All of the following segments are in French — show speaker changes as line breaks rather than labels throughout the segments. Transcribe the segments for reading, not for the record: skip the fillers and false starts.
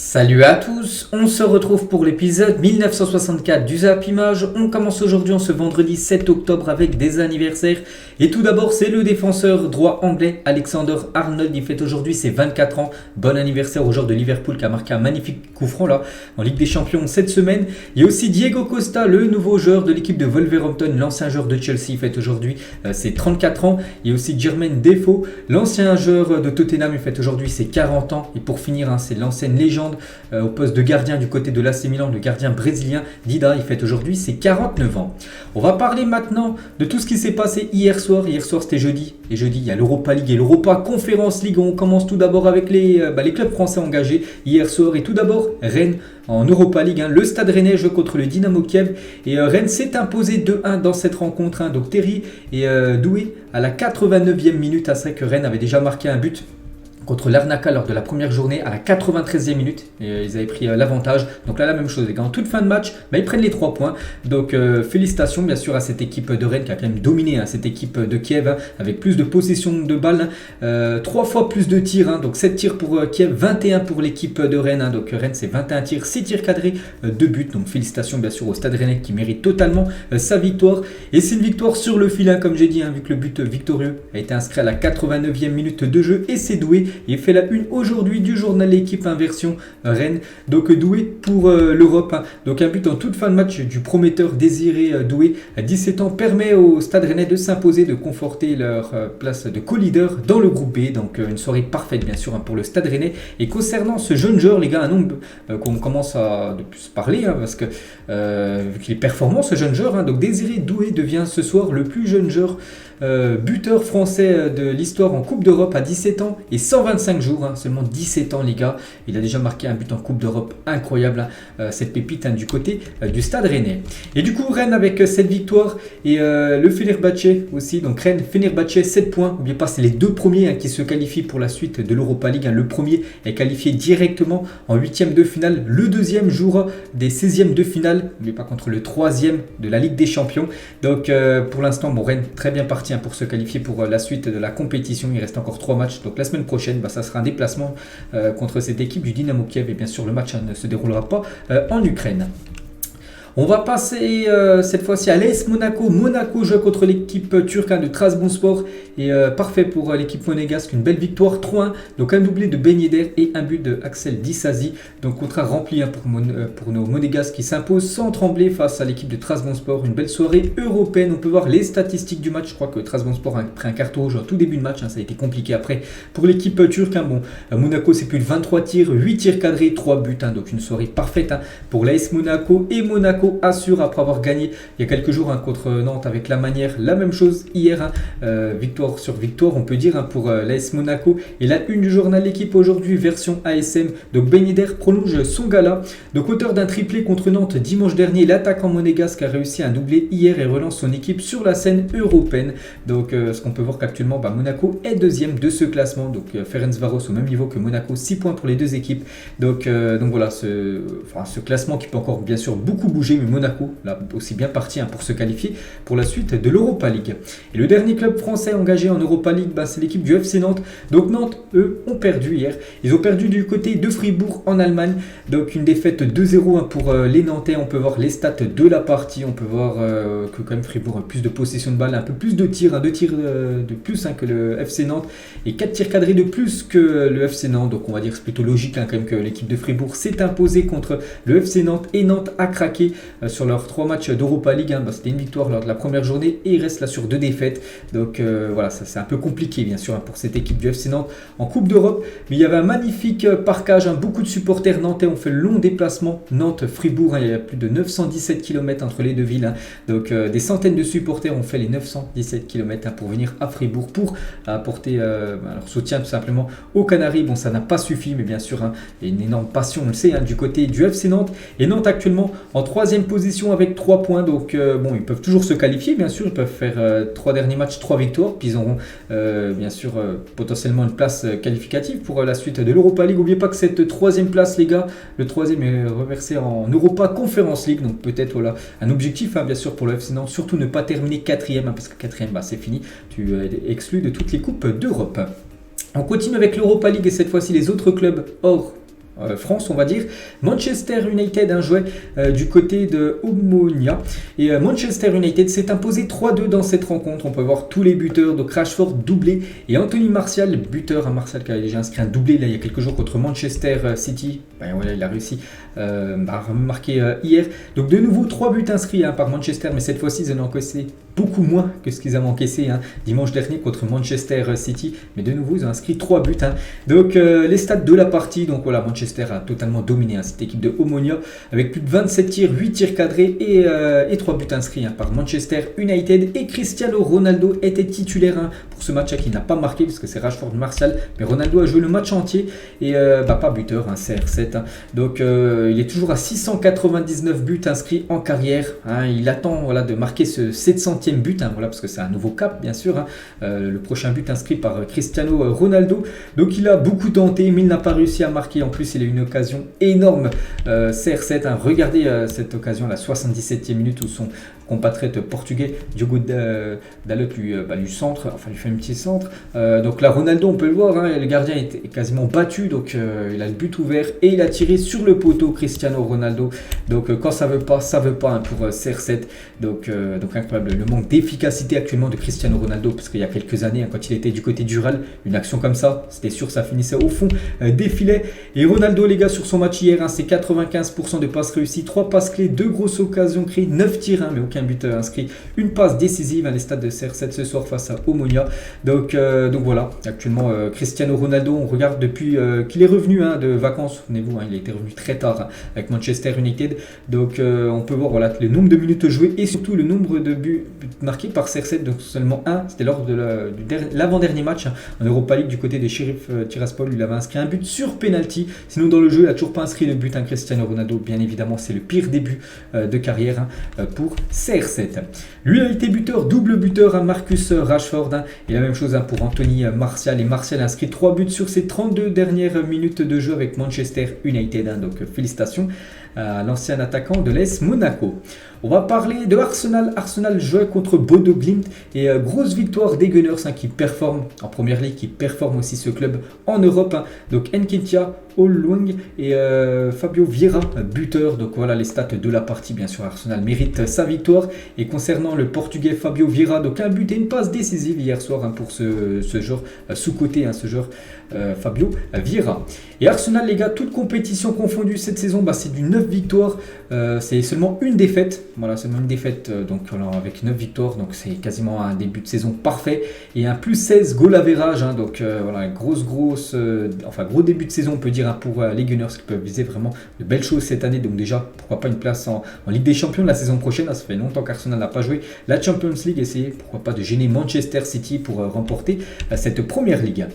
Salut à tous, on se retrouve pour l'épisode 1964 du Zap Image. On commence aujourd'hui en ce vendredi 7 octobre avec des anniversaires. Et tout d'abord, c'est le défenseur droit anglais Alexander Arnold. Il fête aujourd'hui ses 24 ans. Bon anniversaire au joueur de Liverpool qui a marqué un magnifique coup franc là en Ligue des Champions cette semaine. Il y a aussi Diego Costa, le nouveau joueur de l'équipe de Wolverhampton, l'ancien joueur de Chelsea. Il fête aujourd'hui ses 34 ans. Il y a aussi Jermaine Defoe, l'ancien joueur de Tottenham. Il fête aujourd'hui ses 40 ans. Et pour finir, c'est l'ancienne légende au poste de gardien du côté de l'AC Milan, le gardien brésilien Dida. Il fête aujourd'hui ses 49 ans. On va parler maintenant de tout ce qui s'est passé hier soir. Hier soir, c'était jeudi. Et jeudi, il y a l'Europa League et l'Europa Conference League. On commence tout d'abord avec les clubs français engagés hier soir. Et tout d'abord, Rennes en Europa League. Le Stade Rennais joue contre le Dynamo Kiev. Et Rennes s'est imposé 2-1 dans cette rencontre. Donc Terry et Doué à la 89e minute. C'est vrai que Rennes avait déjà marqué un but contre l'Arnaca lors de la première journée à la 93e minute. Et ils avaient pris l'avantage. Donc là, la même chose, les gars. En toute fin de match, ils prennent les 3 points. Donc félicitations bien sûr à cette équipe de Rennes qui a quand même dominé cette équipe de Kiev avec plus de possession de balles. 3 fois plus de tirs. Donc 7 tirs pour Kiev, 21 pour l'équipe de Rennes. Donc Rennes, c'est 21 tirs, 6 tirs cadrés, 2 buts. Donc félicitations bien sûr au Stade Rennais qui mérite totalement sa victoire. Et c'est une victoire sur le fil, comme j'ai dit, vu que le but victorieux a été inscrit à la 89e minute de jeu. Et c'est Doué. Il fait la une aujourd'hui du journal L'équipe Inversion Rennes. Donc Doué pour l'Europe. Donc un but en toute fin de match du prometteur Désiré Doué à 17 ans permet au Stade Rennais de s'imposer, de conforter leur place de co-leader dans le groupe B. Donc une soirée parfaite bien sûr pour le Stade Rennais. Et concernant ce jeune joueur, les gars, un nom qu'on commence à de plus parler parce que vu qu'il est performant ce jeune joueur. Donc Désiré Doué devient ce soir le plus jeune joueur buteur français de l'histoire en Coupe d'Europe à 17 ans et 125 jours, seulement 17 ans les gars. Il a déjà marqué un but en Coupe d'Europe, incroyable cette pépite du côté du Stade Rennais. Et du coup Rennes avec cette victoire et le Fenerbahçe aussi, donc Rennes, Fenerbahçe 7 points. N'oubliez pas, c'est les deux premiers qui se qualifient pour la suite de l'Europa League. Le premier est qualifié directement en 8e de finale, le deuxième jouera des 16e de finale, mais pas contre le troisième de la Ligue des Champions. Donc pour l'instant, Rennes très bien parti pour se qualifier pour la suite de la compétition. Il reste encore 3 matchs. Donc la semaine prochaine, ça sera un déplacement contre cette équipe du Dynamo Kiev. Et bien sûr, le match ne se déroulera pas en Ukraine. On va passer cette fois-ci à l'AS Monaco. Monaco joue contre l'équipe turque de Trabzonspor. Et parfait pour l'équipe monégasque. Une belle victoire 3-1. Donc un doublé de Ben Yedder et un but de Axel Disasi. Donc contrat rempli pour nos monégasques qui s'imposent sans trembler face à l'équipe de Trabzonspor. Une belle soirée européenne. On peut voir les statistiques du match. Je crois que Trabzonspor a pris un carton rouge au tout début de match. Ça a été compliqué après pour l'équipe turque. Monaco, c'est plus de 23 tirs, 8 tirs cadrés, 3 buts. Donc une soirée parfaite pour l'AS Monaco. Et Monaco assure après avoir gagné il y a quelques jours contre Nantes avec la manière. La même chose hier. Victoire sur victoire, on peut dire, pour l'AS Monaco. Et la une du journal L'équipe aujourd'hui, version ASM. Donc Ben Yedder prolonge son gala. Donc auteur d'un triplé contre Nantes dimanche dernier, l'attaquant monégasque a réussi un doublé hier et relance son équipe sur la scène européenne. Donc ce qu'on peut voir qu'actuellement, Monaco est deuxième de ce classement. Donc Ferencváros au même niveau que Monaco, 6 points pour les deux équipes. Donc voilà, ce classement qui peut encore bien sûr beaucoup bouger, mais Monaco là aussi bien parti pour se qualifier pour la suite de l'Europa League. Et le dernier club français engagé en Europa League, c'est l'équipe du FC Nantes. Donc Nantes, eux, ont perdu hier. Ils ont perdu du côté de Fribourg en Allemagne. Donc une défaite 2-0 pour les Nantais. On peut voir les stats de la partie. On peut voir que quand même Fribourg a plus de possession de balle, un peu plus de tirs, 2 tirs de plus que le FC Nantes et 4 tirs cadrés de plus que le FC Nantes. Donc on va dire que c'est plutôt logique quand même que l'équipe de Fribourg s'est imposée contre le FC Nantes et Nantes a craqué sur leurs 3 matchs d'Europa League. C'était une victoire lors de la première journée et il reste là sur 2 défaites. Donc voilà, ça c'est un peu compliqué bien sûr pour cette équipe du FC Nantes en Coupe d'Europe. Mais il y avait un magnifique parquage. Beaucoup de supporters nantais ont fait le long déplacement Nantes-Fribourg. Il y a plus de 917 km entre les deux villes. Donc des centaines de supporters ont fait les 917 km pour venir à Fribourg pour apporter leur soutien tout simplement aux Canaries. Ça n'a pas suffi, mais bien sûr, il y a une énorme passion, on le sait, du côté du FC Nantes. Et Nantes actuellement en 3e position avec 3 points. Donc ils peuvent toujours se qualifier, bien sûr. Ils peuvent faire 3 derniers matchs, 3 victoires. Puis ils auront bien sûr potentiellement une place qualificative pour la suite de l'Europa League. N'oubliez pas que cette 3e place, les gars, le 3e est reversé en Europa Conference League. Donc peut-être un objectif bien sûr pour le FC Nantes. Surtout ne pas terminer 4e parce que 4e c'est fini. Tu es exclu de toutes les coupes d'Europe. On continue avec l'Europa League et cette fois-ci les autres clubs hors France, on va dire. Manchester United jouait du côté de Omonia. Et Manchester United s'est imposé 3-2 dans cette rencontre. On peut voir tous les buteurs. Donc Rashford doublé et Anthony Martial, buteur. Martial qui avait déjà inscrit un doublé là, il y a quelques jours contre Manchester City. Voilà, il a réussi à marquer hier. Donc de nouveau 3 buts inscrits par Manchester, mais cette fois-ci ils en ont encaissé beaucoup moins que ce qu'ils avaient encaissé dimanche dernier contre Manchester City. Mais de nouveau ils ont inscrit 3 buts. Donc les stats de la partie, donc voilà, Manchester a totalement dominé cette équipe de Omonia avec plus de 27 tirs, 8 tirs cadrés et 3 buts inscrits par Manchester United. Et Cristiano Ronaldo était titulaire pour ce match qui n'a pas marqué puisque c'est Rashford Martial, mais Ronaldo a joué le match entier et pas buteur, CR7. Donc il est toujours à 699 buts inscrits en carrière. Il attend de marquer ce 700e but, parce que c'est un nouveau cap bien sûr. Le prochain but inscrit par Cristiano Ronaldo. Donc il a beaucoup tenté mais il n'a pas réussi à marquer. En plus il a eu une occasion énorme, CR7. Regardez cette occasion, la 77e minute où son compatriote portugais Diogo Dalot lui centre, lui fait un petit centre. Donc là Ronaldo, on peut le voir, le gardien est quasiment battu, donc il a le but ouvert et il a tiré sur le poteau, Cristiano Ronaldo. Donc quand ça veut pas pour CR7. Donc incroyable le manque d'efficacité actuellement de Cristiano Ronaldo, parce qu'il y a quelques années quand il était du côté du Real, une action comme ça, c'était sûr ça finissait au fond des filets. Et Ronaldo les gars, sur son match hier, c'est 95% de passes réussies, 3 passes clés, 2 grosses occasions créées, 9 tirs, mais aucun but inscrit, une passe décisive les stades de CR7 ce soir face à Omonia. Donc voilà, actuellement Cristiano Ronaldo, on regarde depuis qu'il est revenu de vacances, souvenez-vous, il était revenu très tard avec Manchester United. Donc on peut voir le nombre de minutes jouées et surtout le nombre de buts marqués par CR7, donc seulement un, c'était lors de l'avant-dernier match en Europa League du côté des Sheriff Tiraspol, il avait inscrit un but sur penalty. Sinon dans le jeu il n'a toujours pas inscrit de but. Cristiano Ronaldo, bien évidemment c'est le pire début de carrière pour CR7. Lui a été buteur, double buteur Marcus Rashford, et la même chose pour Anthony Martial. Et Martial a inscrit 3 buts sur ses 32 dernières minutes de jeu avec Manchester United, donc félicitations à l'ancien attaquant de l'AS Monaco. On va parler de Arsenal. Arsenal jouait contre Bodo Glimt et grosse victoire des Gunners qui performent en première ligue, qui performent aussi ce club en Europe. Donc Nketiah, Olwang et Fabio Vieira buteur. Donc voilà les stats de la partie. Bien sûr Arsenal mérite sa victoire. Et concernant le portugais Fabio Vieira, donc un but et une passe décisive hier soir pour ce joueur sous-côté, ce joueur Fabio Vieira. Et Arsenal les gars, toute compétition confondue cette saison, c'est du 9 victoires, c'est seulement une défaite. Voilà, seulement une défaite, donc avec 9 victoires, donc c'est quasiment un début de saison parfait. Et un plus 16 goal average, donc voilà, gros début de saison on peut dire pour les Gunners qui peuvent viser vraiment de belles choses cette année. Donc déjà, pourquoi pas une place en Ligue des Champions la saison prochaine. Ça fait longtemps qu'Arsenal n'a pas joué la Champions League, essayer pourquoi pas de gêner Manchester City pour remporter cette première ligue.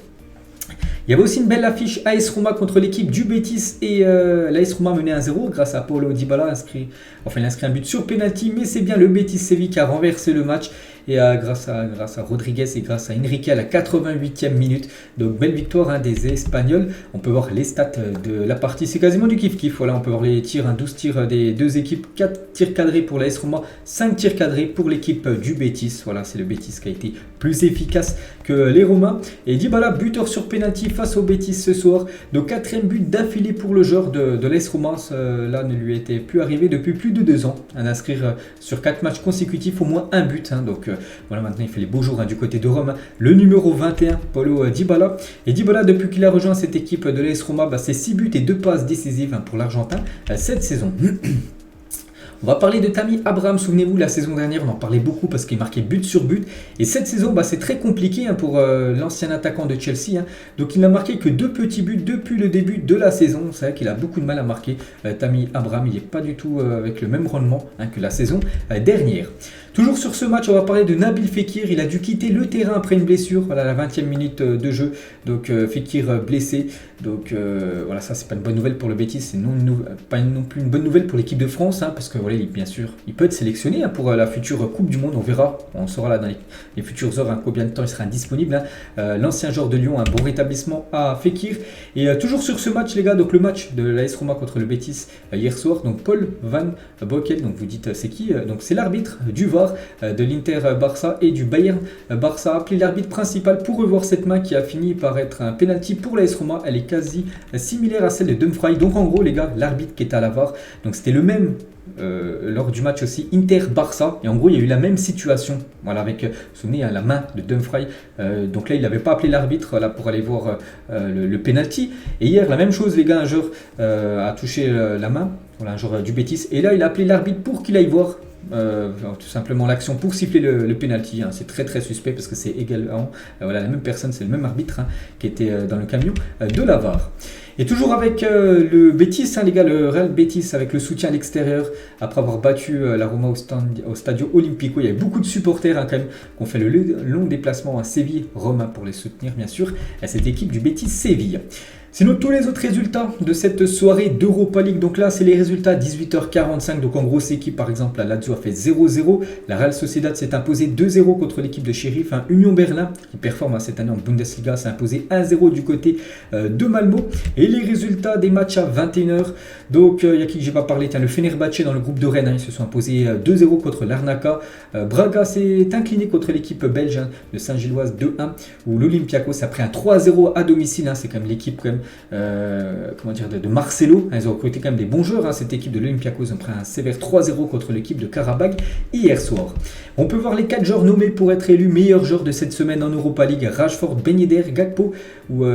Il y avait aussi une belle affiche AS Roma contre l'équipe du Betis et l'AS Roma menait 1-0 grâce à Paulo Dybala, il a inscrit un but sur penalty, mais c'est bien le Betis Séville qui a renversé le match et grâce à Rodriguez et grâce à Enrique à la 88e minute. Donc belle victoire des Espagnols. On peut voir les stats de la partie, c'est quasiment du kiff-kiff. Voilà, on peut voir les tirs, 12 tirs des deux équipes, 4 tirs cadrés pour l'AS Roma, 5 tirs cadrés pour l'équipe du Betis. Voilà, c'est le Betis qui a été plus efficace que les Romains. Et Dybala, buteur sur penalty face au Betis ce soir. Donc 4e but d'affilée pour le joueur de l'AS Roma. Là ne lui était plus arrivé depuis plus de 2 ans. D'inscrire sur 4 matchs consécutifs au moins un but. Donc voilà, maintenant il fait les beaux jours du côté de Rome. Le numéro 21, Paulo Dybala. Et Dybala, depuis qu'il a rejoint cette équipe de l'AS Roma, c'est 6 buts et 2 passes décisives pour l'Argentin cette saison. On va parler de Tammy Abraham. Souvenez-vous, la saison dernière, on en parlait beaucoup parce qu'il marquait but sur but. Et cette saison, c'est très compliqué pour l'ancien attaquant de Chelsea. Donc, il n'a marqué que 2 petits buts depuis le début de la saison. C'est vrai qu'il a beaucoup de mal à marquer. Tammy Abraham, il n'est pas du tout avec le même rendement que la saison dernière. Toujours sur ce match, on va parler de Nabil Fekir. Il a dû quitter le terrain après une blessure. Voilà, la 20e minute de jeu. Donc, Fekir blessé. Donc, voilà, ça, c'est pas une bonne nouvelle pour le Betis. C'est pas non plus une bonne nouvelle pour l'équipe de France. Parce que, voilà, bien sûr, il peut être sélectionné pour la future Coupe du Monde. On verra. On saura là dans les futures heures combien de temps il sera indisponible. L'ancien joueur de Lyon, un bon rétablissement à Fekir. Et toujours sur ce match, les gars, donc le match de l'AS Roma contre le Betis hier soir. Donc, Paul Van Boekel. Donc, vous dites, c'est qui? Donc, c'est l'arbitre du VAR. VAR de l'Inter Barça et du Bayern Barça a appelé l'arbitre principal pour revoir cette main qui a fini par être un penalty pour l'AS Roma. Elle est quasi similaire à celle de Dumfries. Donc en gros les gars, l'arbitre qui est à la VAR, donc c'était le même lors du match aussi Inter-Barça, et en gros il y a eu la même situation, voilà, avec, vous vous souvenez, la main de Dumfries, donc là il n'avait pas appelé l'arbitre là, pour aller voir le penalty, et hier la même chose les gars, un joueur a touché la main, voilà, un joueur du Betis, et là il a appelé l'arbitre pour qu'il aille voir tout simplement l'action pour siffler le penalty, hein. C'est très très suspect parce que c'est également voilà, la même personne, c'est le même arbitre, hein, qui était dans le camion de la VAR. Et toujours avec le Betis, hein, les gars, le Real Betis avec le soutien à l'extérieur après avoir battu la Roma au Stadio Olimpico. Il y avait beaucoup de supporters, hein, quand même, qui ont fait le long déplacement à Séville-Rome, hein, pour les soutenir bien sûr à cette équipe du Betis Séville. Sinon, tous les autres résultats de cette soirée d'Europa League, donc là c'est les résultats 18h45, donc en grosse équipe par exemple la Lazio a fait 0-0, la Real Sociedad s'est imposée 2-0 contre l'équipe de Sheriff, hein. Union Berlin qui performe cette année en Bundesliga s'est imposé 1-0 du côté de Malmo, et les résultats des matchs à 21h, donc il y a qui que j'ai pas parlé, tiens, le Fenerbahçe dans le groupe de Rennes, hein, ils se sont imposés 2-0 contre l'Arnaca, Braga s'est incliné contre l'équipe belge, hein, de Saint-Gilloise 2-1, où l'Olympiakos a pris un 3-0 à domicile, hein, c'est quand même l'équipe quand même comment dire, de Marcelo, hein, ils ont recruté quand même des bons joueurs, hein, cette équipe de l'Olympiakos, ils ont pris un sévère 3-0 contre l'équipe de Karabag hier soir. On peut voir les 4 joueurs nommés pour être élus meilleurs joueurs de cette semaine en Europa League: Rashford, Ben Yedder, Gakpo ou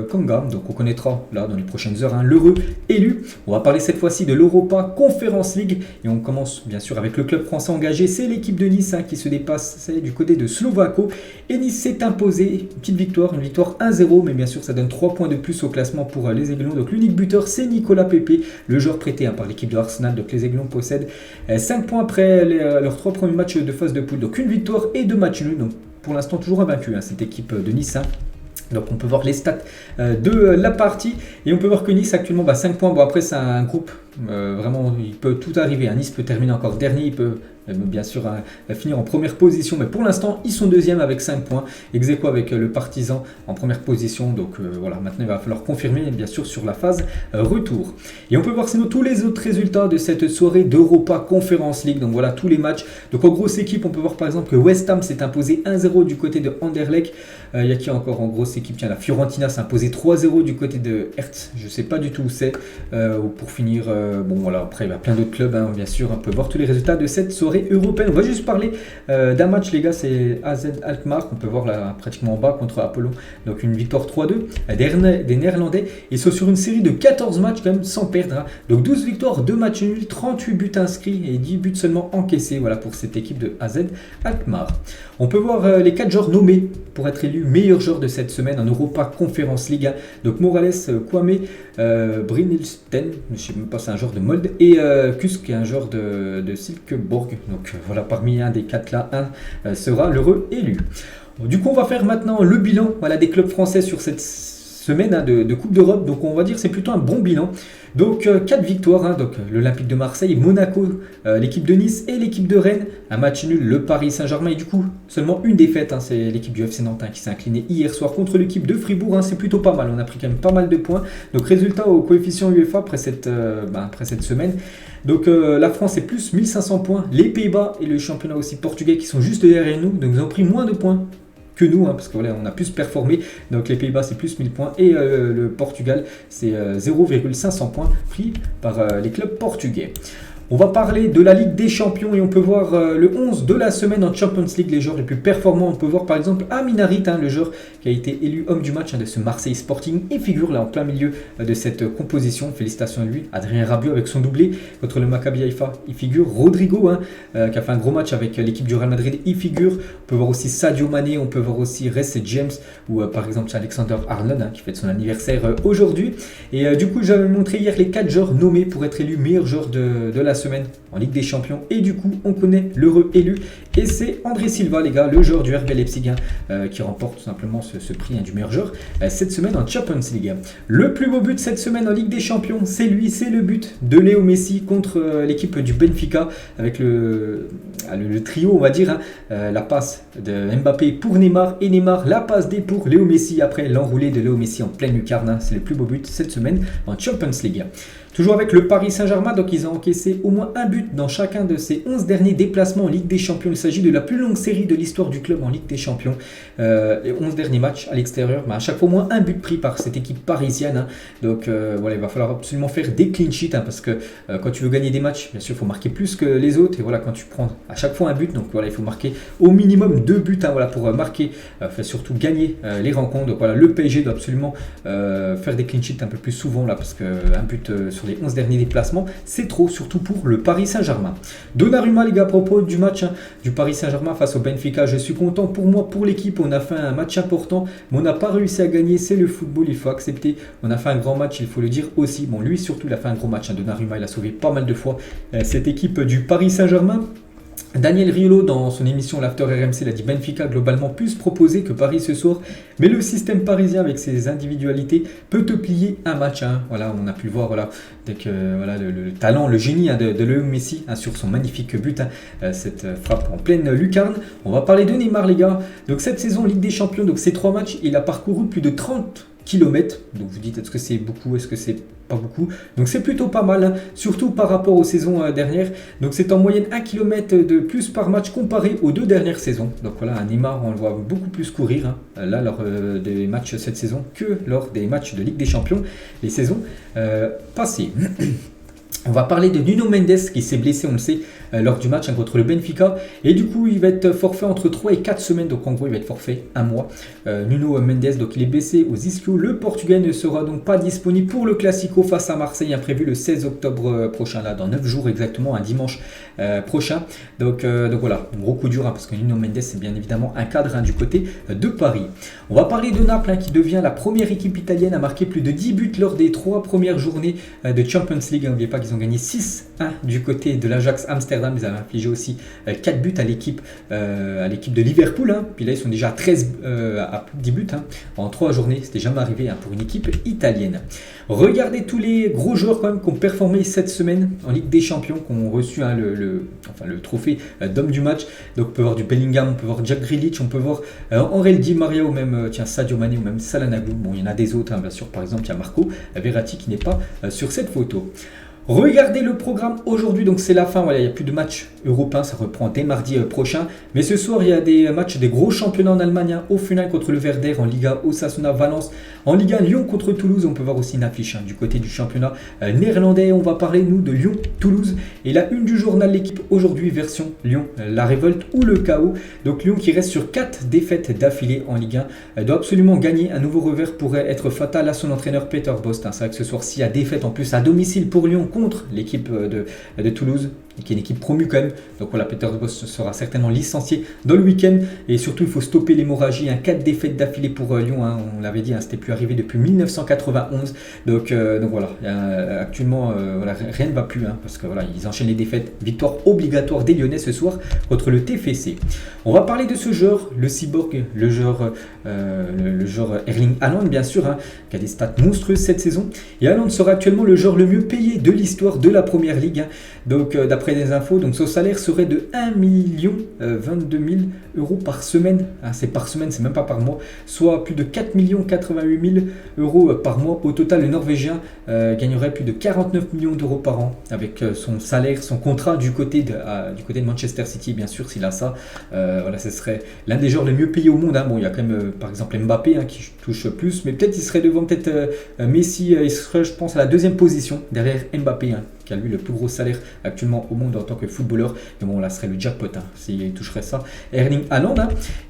Konga, donc on connaîtra là dans les prochaines heures, hein, l'heureux élu. On va parler cette fois-ci de l'Europa Conference League et on commence bien sûr avec le club français engagé, c'est l'équipe de Nice, hein, qui se dépasse du côté de Slovako, et Nice s'est imposé, une petite victoire, une victoire 1-0, mais bien sûr ça donne 3 points de plus au classement pour les Aiglons. Donc l'unique buteur c'est Nicolas Pepe, le joueur prêté, hein, par l'équipe de Arsenal. Donc les Aiglons possèdent 5 points après leurs 3 premiers matchs de phase de poule, donc une victoire et 2 matchs nuls, donc pour l'instant toujours invaincu, hein, cette équipe de Nice, hein. Donc on peut voir les stats de la partie et on peut voir que Nice actuellement 5 points. Bon, après c'est un groupe, vraiment il peut tout arriver, hein. Nice peut terminer encore dernier, il peut bien sûr finir en première position, mais pour l'instant ils sont deuxième avec 5 points, ex aequo avec le Partizan en première position. Donc voilà, maintenant il va falloir confirmer bien sûr sur la phase retour. Et on peut voir sinon tous les autres résultats de cette soirée d'Europa Conference League. Donc voilà tous les matchs. Donc en grosse équipe, on peut voir par exemple que West Ham s'est imposé 1-0 du côté de Anderlecht. Il y a qui encore en grosse équipe? Tiens, la Fiorentina s'est imposée 3-0 du côté de Hertz, je sais pas du tout où c'est. Pour finir, bon voilà, après il y a plein d'autres clubs, hein, bien sûr. On peut voir tous les résultats de cette soirée européenne. On va juste parler d'un match les gars, c'est AZ Alkmaar, on peut voir là pratiquement en bas contre Apollon. Donc une victoire 3-2 des Néerlandais. Ils sont sur une série de 14 matchs quand même sans perdre, hein. Donc 12 victoires, 2 matchs nuls, 38 buts inscrits et 10 buts seulement encaissés, voilà, pour cette équipe de AZ Alkmaar. On peut voir les 4 joueurs nommés pour être élus meilleurs joueurs de cette semaine en Europa Conference League. Donc Morales, Kwame, Brynildsen, je ne sais même pas, c'est un joueur de Molde, et Kusk, qui est un joueur de Silkeborg. Donc voilà, parmi un des 4 là, un sera l'heureux élu. Du coup, on va faire maintenant le bilan, voilà, des clubs français sur cette semaine, hein, de Coupe d'Europe. Donc on va dire c'est plutôt un bon bilan. Donc 4 victoires, hein, donc l'Olympique de Marseille, Monaco, l'équipe de Nice et l'équipe de Rennes. Un match nul, le Paris Saint-Germain, et du coup seulement une défaite, hein, c'est l'équipe du FC Nantes, hein, qui s'est inclinée hier soir contre l'équipe de Fribourg, hein. C'est plutôt pas mal, on a pris quand même pas mal de points. Donc résultat au coefficient UEFA après cette semaine. Donc la France est plus 1500 points, les Pays-Bas et le championnat aussi portugais qui sont juste derrière nous, donc ils ont pris moins de points que nous, hein, parce que voilà, on a plus performé. Donc les Pays-Bas c'est plus 1000 points et le Portugal c'est 0,500 points pris par les clubs portugais. On va parler de la Ligue des Champions et on peut voir le 11 de la semaine en Champions League, les joueurs les plus performants. On peut voir par exemple Amin Harit, hein, le joueur qui a été élu homme du match, hein, de ce Marseille Sporting, et figure là en plein milieu de cette composition. Félicitations à lui. Adrien Rabiot avec son doublé contre le Maccabi Haïfa, il figure. Rodrigo, hein, qui a fait un gros match avec l'équipe du Real Madrid, il figure. On peut voir aussi Sadio Mané, on peut voir aussi Reece James ou par exemple Alexander Arnold, hein, qui fête son anniversaire aujourd'hui. Et du coup j'avais montré hier les 4 joueurs nommés pour être élus meilleurs joueurs de la semaine en Ligue des Champions, et du coup on connaît l'heureux élu et c'est André Silva, les gars, le joueur du RB Leipzig, hein, qui remporte tout simplement ce prix, hein, du meilleur joueur cette semaine en Champions League. Le plus beau but cette semaine en Ligue des Champions, c'est lui, c'est le but de Léo Messi contre l'équipe du Benfica avec le trio, on va dire, hein, la passe de Mbappé pour Neymar et Neymar la passe D pour Léo Messi après l'enroulé de Léo Messi en pleine lucarne, hein. C'est le plus beau but cette semaine en Champions League. Toujours avec le Paris Saint-Germain, donc ils ont encaissé au moins un but dans chacun de ses 11 derniers déplacements en Ligue des Champions. Il s'agit de la plus longue série de l'histoire du club en Ligue des Champions. Les 11 derniers matchs à l'extérieur, à chaque fois au moins un but pris par cette équipe parisienne. Donc voilà, il va falloir absolument faire des clean sheets parce que quand tu veux gagner des matchs, bien sûr, il faut marquer plus que les autres. Et voilà, quand tu prends à chaque fois un but, donc voilà, il faut marquer au minimum 2 buts voilà, pour marquer, surtout gagner les rencontres. Donc voilà, le PSG doit absolument faire des clean sheets un peu plus souvent là, parce qu'un but sur les 11 derniers déplacements, c'est trop, surtout pour le Paris Saint-Germain. Donnarumma, les gars, à propos du match du Paris Saint-Germain face au Benfica, je suis content pour moi, pour l'équipe. On a fait un match important, mais on n'a pas réussi à gagner. C'est le football, il faut accepter. On a fait un grand match, il faut le dire aussi. Bon, lui surtout, il a fait un gros match. Donnarumma, il a sauvé pas mal de fois cette équipe du Paris Saint-Germain. Daniel Riolo, dans son émission L'After RMC, il a dit Benfica globalement plus proposé que Paris ce soir, mais le système parisien avec ses individualités peut te plier un match. Voilà, on a pu le voir, voilà, voilà, le talent, le génie de Léo Messi sur son magnifique but, cette frappe en pleine lucarne. On va parler de Neymar, les gars. Donc cette saison Ligue des Champions, donc ces 3 matchs, il a parcouru plus de 30 km. Donc vous dites, est-ce que c'est beaucoup, est-ce que c'est pas beaucoup? Donc c'est plutôt pas mal, surtout par rapport aux saisons dernières. Donc c'est en moyenne 1 km de plus par match comparé aux 2 dernières saisons. Donc voilà, un Neymar, on le voit beaucoup plus courir là lors des matchs cette saison que lors des matchs de Ligue des Champions les saisons passées. On va parler de Nuno Mendes qui s'est blessé, on le sait, lors du match contre le Benfica. Et du coup, il va être forfait entre 3 et 4 semaines. Donc en gros, il va être forfait un mois. Nuno Mendes, donc il est blessé aux ischio. Le Portugais ne sera donc pas disponible pour le Classico face à Marseille, prévu le 16 octobre prochain, là, dans 9 jours exactement, un dimanche prochain. Donc voilà, un gros coup dur, parce que Nuno Mendes, c'est bien évidemment un cadre du côté de Paris. On va parler de Naples, qui devient la première équipe italienne à marquer plus de 10 buts lors des 3 premières journées de Champions League. N'oubliez pas qu'ils ont gagné 6-1 du côté de l'Ajax Amsterdam. Ils avaient infligé aussi 4 buts à l'équipe de Liverpool. Puis là, ils sont déjà à 13 à plus de 10 buts en 3 journées. C'était jamais arrivé pour une équipe italienne. Regardez tous les gros joueurs quand même qui ont performé cette semaine en Ligue des Champions, qui ont reçu le trophée d'homme du match. Donc on peut voir du Bellingham, on peut voir Jack Grealish, on peut voir Angel Di Maria ou même Sadio Mané ou même Salah Nagou. Bon, il y en a des autres, bien sûr. Par exemple, il y a Marco Verratti qui n'est pas sur cette photo. Regardez le programme aujourd'hui, donc c'est la fin, voilà, il n'y a plus de matchs européens, ça reprend dès mardi prochain. Mais ce soir, il y a des matchs des gros championnats en Allemagne, Hoffenheim contre le Werder, en Liga Osasuna Valence, en Liga Lyon contre Toulouse. On peut voir aussi une affiche du côté du championnat néerlandais. On va parler, nous, de Lyon-Toulouse. Et la une du journal L'équipe aujourd'hui, version Lyon, la révolte ou le chaos. Donc Lyon qui reste sur 4 défaites d'affilée en Ligue 1, doit absolument gagner. Un nouveau revers pourrait être fatal à son entraîneur Peter Bosz. C'est vrai que ce soir-ci, à défaite en plus à domicile pour Lyon contre l'équipe de Toulouse, qui est une équipe promue quand même. Donc voilà, Peter Bosz sera certainement licencié dans le week-end. Et surtout, il faut stopper l'hémorragie. 4 défaites d'affilée pour Lyon. On l'avait dit, c'était plus arrivé depuis 1991. Donc voilà, actuellement, voilà, rien ne va plus. Parce que voilà, ils enchaînent les défaites. Victoire obligatoire des Lyonnais ce soir contre le TFC. On va parler de ce joueur, le cyborg, le joueur Erling Haaland, bien sûr, qui a des stats monstrueuses cette saison. Et Haaland sera actuellement le joueur le mieux payé de l'histoire de la Première Ligue. Donc d'après des infos, donc son salaire serait de 1 022 000 euros par semaine. C'est par semaine, c'est même pas par mois. Soit plus de 4 88 000 euros par mois. Au total, le Norvégien gagnerait plus de 49 millions d'euros par an avec son salaire, son contrat du côté de Manchester City, bien sûr, s'il a ça. Voilà, ce serait l'un des joueurs les mieux payés au monde. Bon, il y a quand même, par exemple, Mbappé qui touche plus, mais peut-être il serait devant Messi, il serait, je pense, à la 2e position derrière Mbappé, qui a lui le plus gros salaire actuellement au monde en tant que footballeur. Mais bon, là, ce serait le jackpot s'il toucherait ça. Erling Haaland,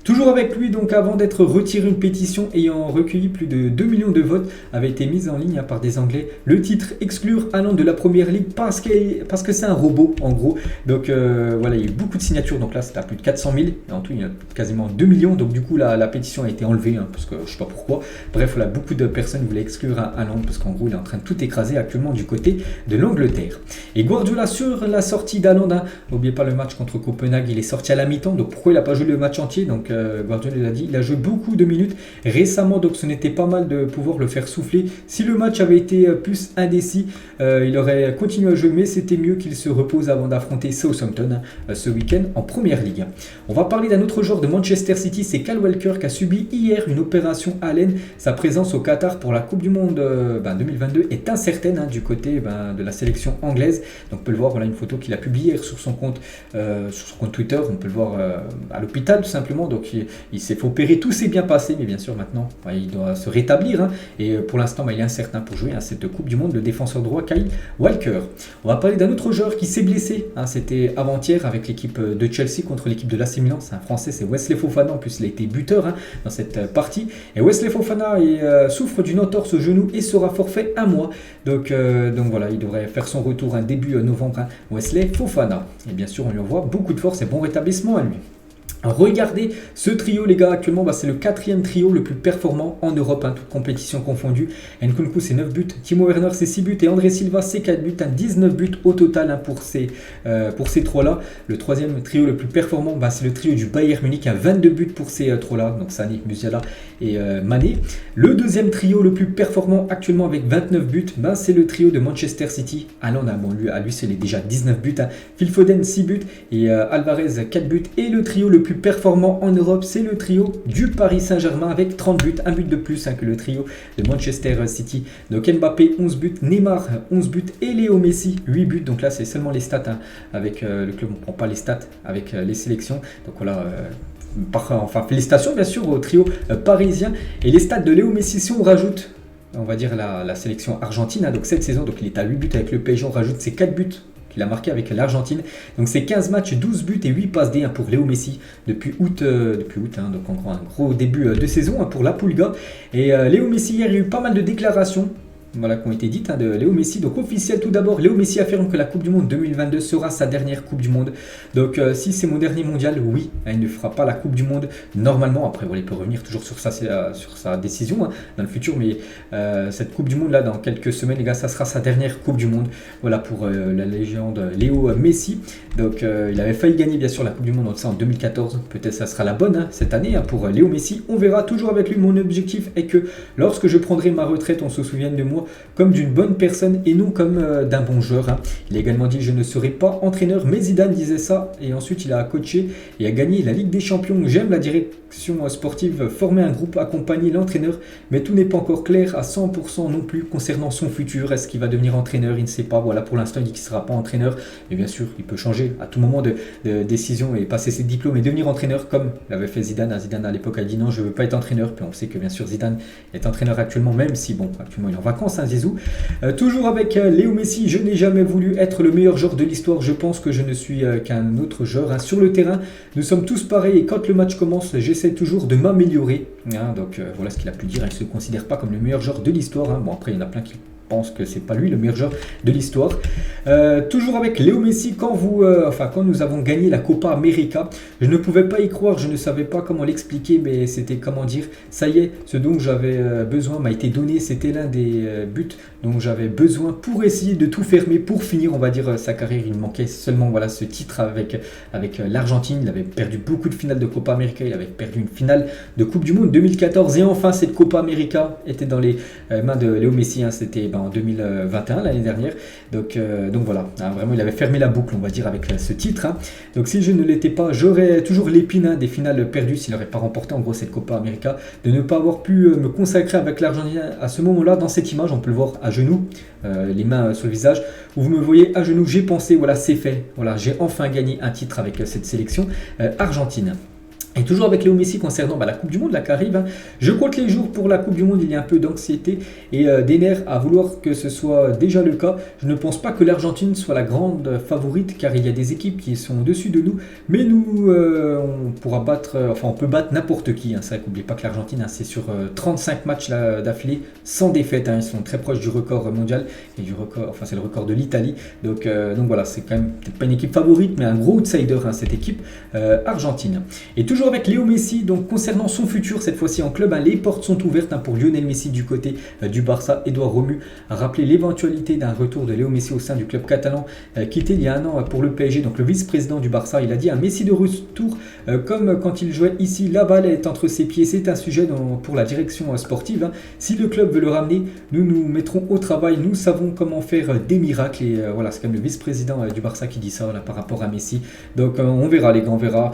toujours avec lui, donc avant d'être retiré, une pétition ayant recueilli plus de 2 millions de votes avait été mise en ligne par des Anglais. Le titre: exclure Haaland de la Première Ligue parce que c'est un robot, en gros. Donc voilà, il y a eu beaucoup de signatures. Donc là, c'était à plus de 400 000. Et en tout, il y a quasiment 2 millions. Donc du coup, la pétition a été enlevée, parce que je sais pas pourquoi. Bref, voilà, beaucoup de personnes voulaient exclure Haaland parce qu'en gros, il est en train de tout écraser actuellement du côté de l'Angleterre. Et Guardiola sur la sortie d'Haaland, n'oubliez pas le match contre Copenhague, il est sorti à la mi-temps. Donc pourquoi il n'a pas joué le match entier? Donc Guardiola l'a dit, il a joué beaucoup de minutes récemment, donc ce n'était pas mal de pouvoir le faire souffler. Si le match avait été plus indécis, il aurait continué à jouer, mais c'était mieux qu'il se repose avant d'affronter Southampton ce week-end en Première Ligue. On va parler d'un autre joueur de Manchester City, c'est Kyle Walker, qui a subi hier une opération à l'aine. Sa présence au Qatar pour la Coupe du Monde 2022 est incertaine du côté de la sélection anglaise. Donc on peut le voir, voilà une photo qu'il a publiée sur son compte Twitter. On peut le voir à l'hôpital tout simplement. Donc il s'est fait opérer, tout s'est bien passé, mais bien sûr maintenant il doit se rétablir. Et pour l'instant il est incertain pour jouer cette Coupe du Monde, le défenseur droit Kyle Walker. On va parler d'un autre joueur qui s'est blessé. C'était avant-hier avec l'équipe de Chelsea contre l'équipe de l'AC Milan. C'est un Français, c'est Wesley Fofana. En plus il a été buteur dans cette partie. Et Wesley Fofana souffre d'une entorse au genou et sera forfait un mois. Donc voilà, il devrait faire son retour début novembre. Wesley Fofana. Et bien sûr, on lui envoie beaucoup de force et bon rétablissement à lui. Regardez ce trio les gars, actuellement c'est le 4e trio le plus performant en Europe, toute compétition confondue. Nkunku c'est 9 buts, Timo Werner c'est 6 buts et André Silva c'est 4 buts, 19 buts au total pour ces 3 là. Le 3e trio le plus performant c'est le trio du Bayern Munich, 22 buts pour ces 3 là, donc Sané, Musiala et Mané. Le 2e trio le plus performant actuellement avec 29 buts, c'est le trio de Manchester City. Ah non, à lui c'est déjà 19 buts, Phil Foden 6 buts et Alvarez 4 buts. Et le trio le plus performant en Europe, c'est le trio du Paris Saint-Germain avec 30 buts, un but de plus que le trio de Manchester City. Donc Mbappé 11 buts, Neymar 11 buts et Léo Messi 8 buts. Donc là c'est seulement les stats avec le club, on ne prend pas les stats avec les sélections. Donc voilà, félicitations bien sûr au trio parisien. Et les stats de Léo Messi, si on rajoute on va dire la sélection argentine, donc cette saison, donc il est à 8 buts avec le PSG, on rajoute ses 4 buts qu'il a marqué avec l'Argentine. Donc c'est 15 matchs, 12 buts et 8 passes D pour Léo Messi depuis août, donc encore un gros début de saison pour la Pulga. Et Léo Messi, hier il y a eu pas mal de déclarations qui ont été dites de Léo Messi. Donc officiel tout d'abord, Léo Messi affirme que la Coupe du Monde 2022 sera sa dernière Coupe du Monde. Donc si c'est mon dernier mondial, oui, il ne fera pas la Coupe du Monde normalement. Après il peut revenir toujours sur sa décision dans le futur, mais cette Coupe du Monde là dans quelques semaines les gars, ça sera sa dernière Coupe du Monde. Voilà pour la légende Léo Messi. Donc il avait failli gagner bien sûr la Coupe du Monde en 2014. Peut-être ça sera la bonne cette année pour Léo Messi. On verra, toujours avec lui. Mon objectif est que lorsque je prendrai ma retraite, on se souvienne de moi comme d'une bonne personne et non comme d'un bon joueur. Il a également dit: je ne serai pas entraîneur, mais Zidane disait ça et ensuite il a coaché et a gagné la Ligue des Champions. J'aime la direction sportive, former un groupe, accompagner l'entraîneur, mais tout n'est pas encore clair à 100% non plus concernant son futur. Est-ce qu'il va devenir entraîneur? Il ne sait pas. Voilà, pour l'instant il dit qu'il ne sera pas entraîneur, mais bien sûr il peut changer à tout moment de décision et passer ses diplômes et devenir entraîneur comme l'avait fait Zidane. Zidane à l'époque a dit non, je ne veux pas être entraîneur, puis on sait que bien sûr Zidane est entraîneur actuellement, même si actuellement il est en vacances Zizou. Toujours avec Léo Messi, je n'ai jamais voulu être le meilleur joueur de l'histoire, je pense que je ne suis qu'un autre joueur. Sur le terrain, nous sommes tous pareils et quand le match commence, j'essaie toujours de m'améliorer. Donc voilà ce qu'il a pu dire, il ne se considère pas comme le meilleur joueur de l'histoire. Bon, après il y en a plein qui pense que c'est pas lui le meilleur joueur de l'histoire. Toujours avec Léo Messi, quand nous avons gagné la Copa América, je ne pouvais pas y croire, je ne savais pas comment l'expliquer, mais c'était comment dire, ça y est, ce dont j'avais besoin m'a été donné. C'était l'un des buts dont j'avais besoin pour essayer de tout fermer, pour finir on va dire sa carrière. Il manquait seulement ce titre avec l'Argentine. Il avait perdu beaucoup de finales de Copa América, il avait perdu une finale de Coupe du Monde 2014 et enfin cette Copa América était dans les mains de Léo Messi. C'était en 2021, l'année dernière. Donc voilà, vraiment il avait fermé la boucle on va dire avec ce titre. Donc si je ne l'étais pas, j'aurais toujours l'épine des finales perdues s'il n'aurait pas remporté en gros cette Copa América, de ne pas avoir pu me consacrer avec l'Argentine à ce moment-là. Dans cette image on peut le voir à genoux, les mains sur le visage, où vous me voyez à genoux. J'ai pensé voilà, c'est fait, voilà, j'ai enfin gagné un titre avec cette sélection argentine. Et toujours avec Léo Messi concernant la Coupe du Monde là, qui arrive. Je compte les jours pour la Coupe du Monde, il y a un peu d'anxiété et des nerfs à vouloir que ce soit déjà le cas. Je ne pense pas que l'Argentine soit la grande favorite car il y a des équipes qui sont au-dessus de nous. Mais nous, on peut battre n'importe qui. C'est vrai qu'oubliez pas que l'Argentine, c'est sur 35 matchs d'affilée sans défaite. Ils sont très proches du record mondial et du record, c'est le record de l'Italie. Donc voilà, c'est quand même peut-être pas une équipe favorite, mais un gros outsider cette équipe argentine. Et toujours avec Léo Messi, donc concernant son futur, cette fois-ci en club, les portes sont ouvertes pour Lionel Messi du côté du Barça. Edouard Romu a rappelé l'éventualité d'un retour de Léo Messi au sein du club catalan quitté il y a un an pour le PSG. Donc le vice-président du Barça, il a dit: un Messi de retour comme quand il jouait ici, la balle est entre ses pieds. C'est un sujet pour la direction sportive. Si le club veut le ramener, nous nous mettrons au travail, nous savons comment faire des miracles. Et voilà, c'est comme le vice-président du Barça qui dit ça par rapport à Messi. Donc on verra les gars, on verra.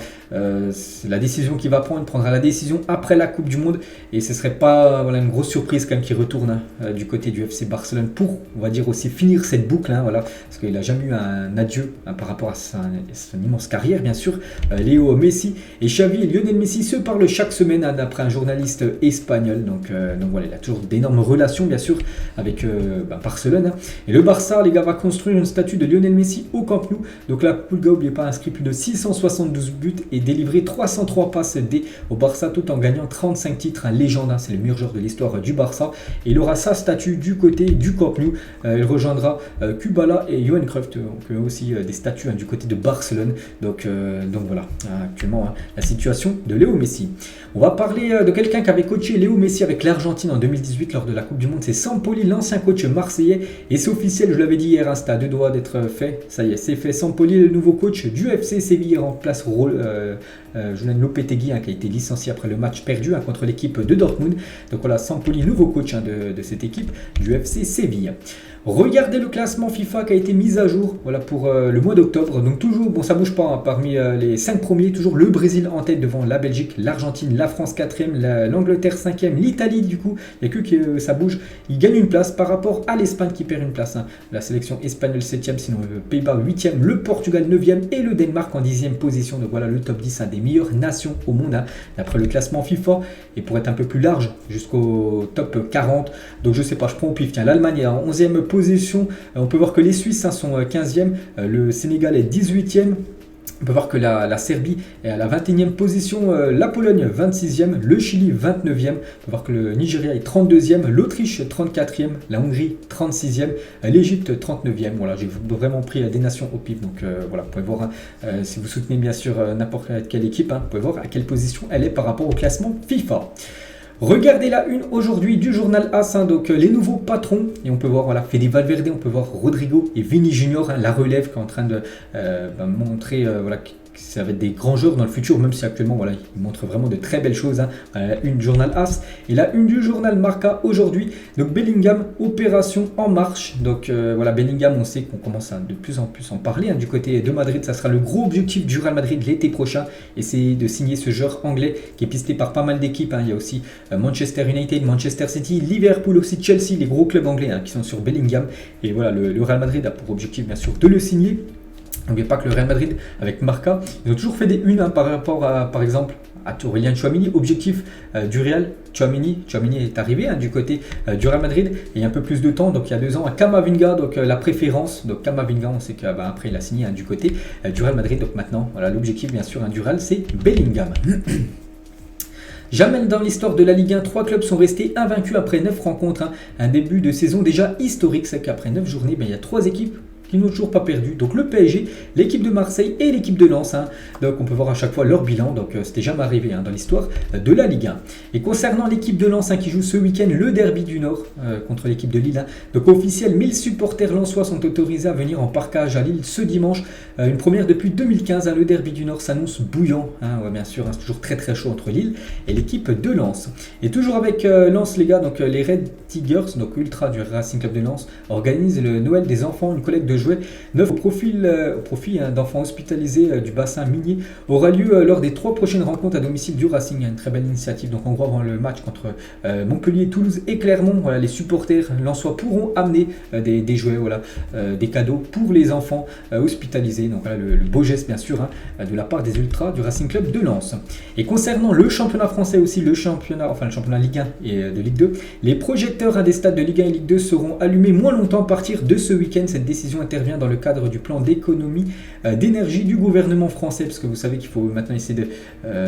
la décision qu'il va prendre, il prendra la décision après la Coupe du Monde. Et ce ne serait pas une grosse surprise quand même qu'il retourne du côté du FC Barcelone pour, on va dire aussi, finir cette boucle. Voilà, parce qu'il n'a jamais eu un adieu par rapport à son immense carrière, bien sûr. Léo Messi et Xavi et Lionel Messi se parlent chaque semaine d'après un journaliste espagnol. Donc voilà, il a toujours d'énormes relations, bien sûr, avec Barcelone. Et le Barça, les gars, va construire une statue de Lionel Messi au Camp Nou. Donc la Pulga, n'oubliez pas, a inscrit plus de 672 buts et délivré 303 passes D au Barça, tout en gagnant 35 titres. Un légende, c'est le meilleur joueur de l'histoire du Barça. Et il aura sa statue du côté du Camp Nou. Il rejoindra Kubala et Johan Cruyff, donc aussi des statues du côté de Barcelone. Donc voilà, actuellement, la situation de Léo Messi. On va parler de quelqu'un qui avait coaché Léo Messi avec l'Argentine en 2018 lors de la Coupe du Monde. C'est Sampaoli, l'ancien coach marseillais. Et c'est officiel, je l'avais dit hier, c'était à deux doigts d'être fait. Ça y est, c'est fait. Sampaoli, le nouveau coach du FC Séville, remplace Julen Lopetegui, qui a été licencié après le match perdu contre l'équipe de Dortmund. Donc voilà, Sampaoli, nouveau coach de cette équipe du FC Séville. Regardez le classement FIFA qui a été mis à jour pour le mois d'octobre. Donc toujours, bon, ça bouge pas, parmi les 5 premiers, toujours le Brésil en tête devant la Belgique, l'Argentine, la France 4e, l'Angleterre 5e, l'Italie du coup, il n'y a que ça bouge. Il gagne une place par rapport à l'Espagne qui perd une place. La sélection espagnole 7e, sinon le Pays-Bas 8e, le Portugal 9e et le Danemark en 10e position. Donc voilà le top 10 des meilleures nations au monde d'après le classement FIFA. Et pour être un peu plus large, jusqu'au top 40. Donc je sais pas, je prends au pif. Tiens, l'Allemagne est en 11e position. On peut voir que les Suisses sont 15e, le Sénégal est 18e. On peut voir que la Serbie est à la 21e position, la Pologne 26e, le Chili 29e, on peut voir que le Nigeria est 32e, l'Autriche 34e, la Hongrie 36e, l'Égypte 39e. Voilà, j'ai vraiment pris des nations au pif, donc voilà, vous pouvez voir, si vous soutenez bien sûr n'importe quelle équipe, vous pouvez voir à quelle position elle est par rapport au classement FIFA. Regardez la une aujourd'hui du journal AS, donc les nouveaux patrons, et on peut voir Fede Valverde, on peut voir Rodrigo et Vini Junior, la relève qui est en train de montrer que ça va être des grands joueurs dans le futur, même si actuellement ils montrent vraiment de très belles choses. Une du journal AS et la une du journal Marca aujourd'hui. Donc Bellingham, opération en marche. Donc Bellingham, on sait qu'on commence à de plus en plus en parler du côté de Madrid. Ça sera le gros objectif du Real Madrid l'été prochain, essayer de signer ce joueur anglais qui est pisté par pas mal d'équipes. Il y a aussi Manchester United, Manchester City, Liverpool, aussi Chelsea, les gros clubs anglais qui sont sur Bellingham. Et voilà, le Real Madrid a pour objectif bien sûr de le signer. N'oubliez pas que le Real Madrid, avec Marca, ils ont toujours fait des unes par rapport à, par exemple, à Aurélien Tchouaméni. Objectif du Real, Tchouaméni est arrivé du côté du Real Madrid il y a un peu plus de temps, donc il y a 2 ans, à Camavinga, donc la préférence. Donc Camavinga, on sait qu'après il a signé du côté du Real Madrid. Donc maintenant, l'objectif bien sûr du Real, c'est Bellingham. Jamais dans l'histoire de la Ligue 1, 3 clubs sont restés invaincus après 9 rencontres. Un début de saison déjà historique, c'est qu'après 9 journées, il y a 3 équipes qui n'ont toujours pas perdu. Donc le PSG, l'équipe de Marseille et l'équipe de Lens. Donc on peut voir à chaque fois leur bilan. Donc c'était jamais arrivé dans l'histoire de la Ligue 1. Et concernant l'équipe de Lens qui joue ce week-end le derby du Nord contre l'équipe de Lille. Donc officiel, 1000 supporters lensois sont autorisés à venir en parkage à Lille ce dimanche. Une première depuis 2015. Le derby du Nord s'annonce bouillant. Bien sûr, c'est toujours très très chaud entre Lille et l'équipe de Lens. Et toujours avec Lens les gars, donc les Red Tigers, donc ultra du Racing Club de Lens, organisent le Noël des enfants, une collecte de jouets neufs au profit d'enfants hospitalisés du bassin minier aura lieu lors des 3 prochaines rencontres à domicile du Racing. Une très belle initiative. Donc en gros, avant le match contre Montpellier, Toulouse et Clermont, les supporters lensois pourront amener des jouets, des cadeaux pour les enfants hospitalisés. Donc le beau geste bien sûr de la part des ultras du Racing Club de Lens. Et concernant le championnat français aussi, le championnat Ligue 1 et de Ligue 2, les projecteurs des stades de Ligue 1 et Ligue 2 seront allumés moins longtemps à partir de ce week-end. Cette décision intervient dans le cadre du plan d'économie d'énergie du gouvernement français, parce que vous savez qu'il faut maintenant essayer de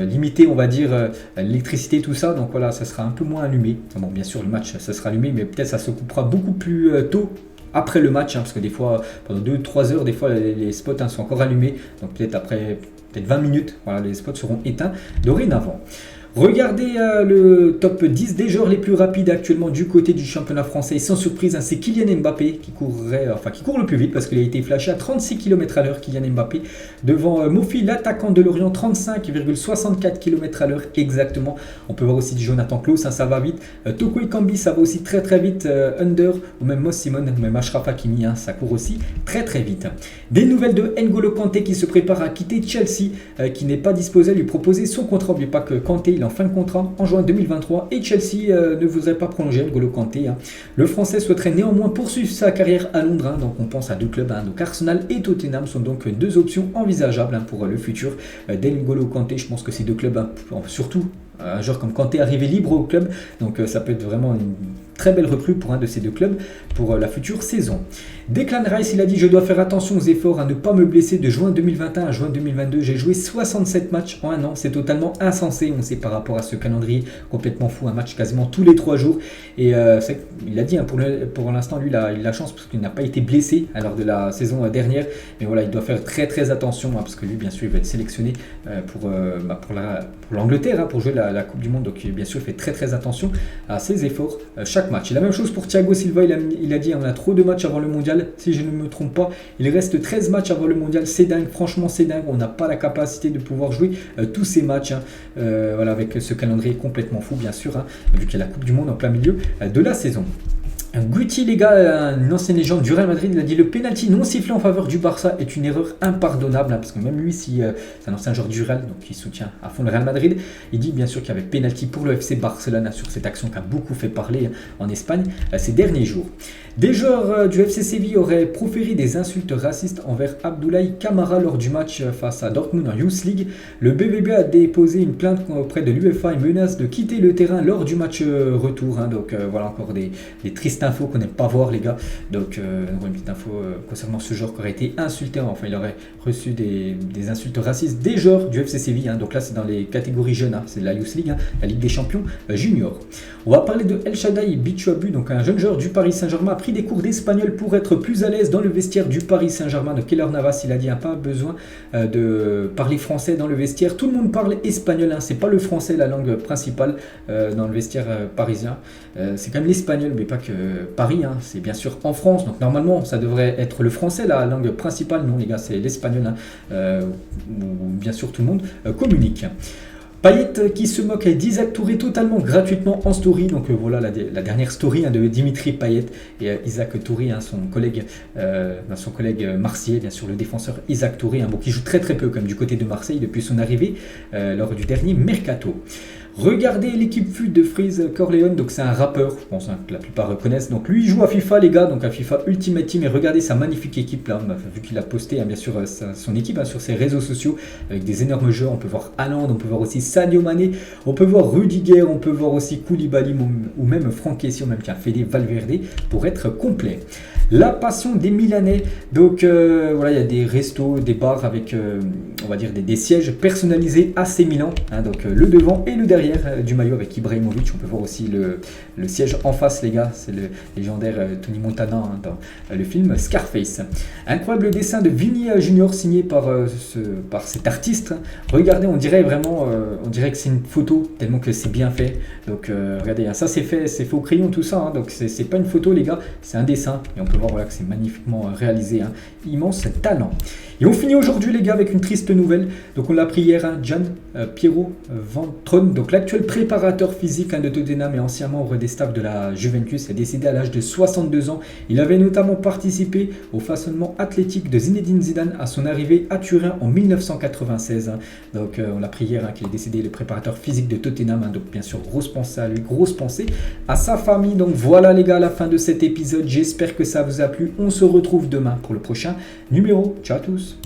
limiter, on va dire, l'électricité, tout ça. Donc voilà, ça sera un peu moins allumé. Bon, bien sûr, le match, ça sera allumé, mais peut-être ça se coupera beaucoup plus tôt après le match, parce que des fois, pendant 2-3 heures, des fois, les spots sont encore allumés. Donc peut-être après 20 minutes, les spots seront éteints dorénavant. Regardez le top 10 des joueurs les plus rapides actuellement du côté du championnat français. Et sans surprise, hein, c'est Kylian Mbappé qui court le plus vite parce qu'il a été flashé à 36 km à l'heure, Kylian Mbappé. Devant Mofi, l'attaquant de Lorient, 35,64 km à l'heure exactement. On peut voir aussi Jonathan Klaus, hein, ça va vite. Toko Ekambi, ça va aussi très très vite. Under, ou même Moss Simon, ou même Achraf Hakimi, hein, ça court aussi très très vite. Des nouvelles de N'Golo Kanté qui se prépare à quitter Chelsea, qui n'est pas disposé à lui proposer son contrat. N'oubliez pas que Kanté, il en fin de contrat en juin 2023 et Chelsea ne voudrait pas prolonger N'Golo Kanté. Hein. Le Français souhaiterait néanmoins poursuivre sa carrière à Londres, hein, donc on pense à deux clubs, hein, donc Arsenal et Tottenham sont donc deux options envisageables, hein, pour le futur d'N'Golo Kanté. Je pense que ces deux clubs, hein, surtout un joueur comme Kanté arrivé libre au club, donc ça peut être vraiment une très belle recrue pour un de ces deux clubs pour la future saison. Declan Rice, il a dit: je dois faire attention aux efforts à ne pas me blesser de juin 2021 à juin 2022. J'ai joué 67 matchs en un an, c'est totalement insensé, on sait, par rapport à ce calendrier complètement fou, un match quasiment tous les 3 jours. Et il a dit, hein, pour l'instant, lui, il a la chance parce qu'il n'a pas été blessé lors de la saison dernière. Mais voilà, il doit faire très très attention, hein, parce que lui, bien sûr, il va être sélectionné pour l'Angleterre, hein, pour jouer la Coupe du Monde. Donc bien sûr, il fait très très attention à ses efforts chaque match. Et la même chose pour Thiago Silva, il a dit: on a trop de matchs avant le mondial. Si je ne me trompe pas, il reste 13 matchs avant le mondial. C'est dingue, franchement c'est dingue. On n'a pas la capacité de pouvoir jouer tous ces matchs, hein, voilà, avec ce calendrier complètement fou, bien sûr, hein, vu qu'il y a la Coupe du Monde en plein milieu de la saison. Guti, les gars, une ancienne légende du Real Madrid, il a dit: le penalty non sifflé en faveur du Barça est une erreur impardonnable, hein, parce que même lui, si c'est un ancien joueur du Real, donc il soutient à fond le Real Madrid, il dit bien sûr qu'il y avait penalty pour le FC Barcelone, hein, sur cette action qui a beaucoup fait parler en Espagne ces derniers jours. Des joueurs du FC Séville auraient proféré des insultes racistes envers Abdoulaye Kamara lors du match face à Dortmund en Youth League. Le BVB a déposé une plainte auprès de l'UEFA et menace de quitter le terrain lors du match retour, hein, donc voilà encore des tristes infos qu'on n'aime pas voir, les gars. Donc une petite info concernant ce joueur qui aurait été insulté, enfin il aurait reçu des insultes racistes des joueurs du FC Séville, hein. Donc là c'est dans les catégories jeunes, hein, c'est de la Youth League, hein, la Ligue des Champions junior. On va parler de El Shaddai Bichouabou, donc un jeune joueur du Paris Saint-Germain, a pris des cours d'espagnol pour être plus à l'aise dans le vestiaire du Paris Saint-Germain. De Keylor Navas, il a dit: pas besoin de parler français dans le vestiaire, tout le monde parle espagnol, hein. C'est pas le français la langue principale dans le vestiaire parisien, c'est quand même l'espagnol, mais pas que Paris, hein. C'est bien sûr en France, donc normalement ça devrait être le français la langue principale. Non les gars, c'est l'espagnol, hein, où bien sûr tout le monde communique. Payet qui se moque d'Isaac Touré totalement gratuitement en story. Donc voilà la dernière story, hein, de Dimitri Payet et Isaac Touré, hein, son collègue marseillais, bien sûr, le défenseur Isaac Touré, hein, bon, qui joue très très peu comme du côté de Marseille depuis son arrivée lors du dernier mercato. Regardez l'équipe FUT de Freeze Corleone, donc c'est un rappeur, je pense, hein, que la plupart reconnaissent. Donc lui il joue à FIFA, les gars, donc à FIFA Ultimate Team, et regardez sa magnifique équipe là, vu qu'il a posté, hein, bien sûr son équipe, hein, sur ses réseaux sociaux avec des énormes joueurs. On peut voir Haaland, on peut voir aussi Sadio Mané, on peut voir Rudiger, on peut voir aussi Koulibaly ou même Franck Kessié, ou même Fede Valverde pour être complet. La passion des Milanais, donc voilà, il y a des restos, des bars avec on va dire des sièges personnalisés AC Milan, hein, donc le devant et le derrière du maillot avec Ibrahimovic. On peut voir aussi le siège en face, les gars, c'est le légendaire Tony Montana, hein, dans le film Scarface. Incroyable dessin de Vinny Junior signé par cet artiste. Regardez, on dirait vraiment, on dirait que c'est une photo tellement que c'est bien fait. Donc regardez, hein, ça c'est fait au crayon, tout ça, hein, donc c'est pas une photo, les gars, c'est un dessin, et on peut voir, voilà, que c'est magnifiquement réalisé, hein. Immense talent. Et on finit aujourd'hui, les gars, avec une triste nouvelle. Donc on l'a appris hier, hein, Gian Piero Ventron, donc l'actuel préparateur physique, hein, de Tottenham et ancien membre des staffs de la Juventus, est décédé à l'âge de 62 ans. Il avait notamment participé au façonnement athlétique de Zinedine Zidane à son arrivée à Turin en 1996, hein. Donc on l'a appris hier, hein, qu'il est décédé, le préparateur physique de Tottenham, hein. Donc bien sûr, grosse pensée à lui, grosse pensée à sa famille. Donc voilà, les gars, la fin de cet épisode. J'espère que ça vous a plu. On se retrouve demain pour le prochain numéro. Ciao à tous.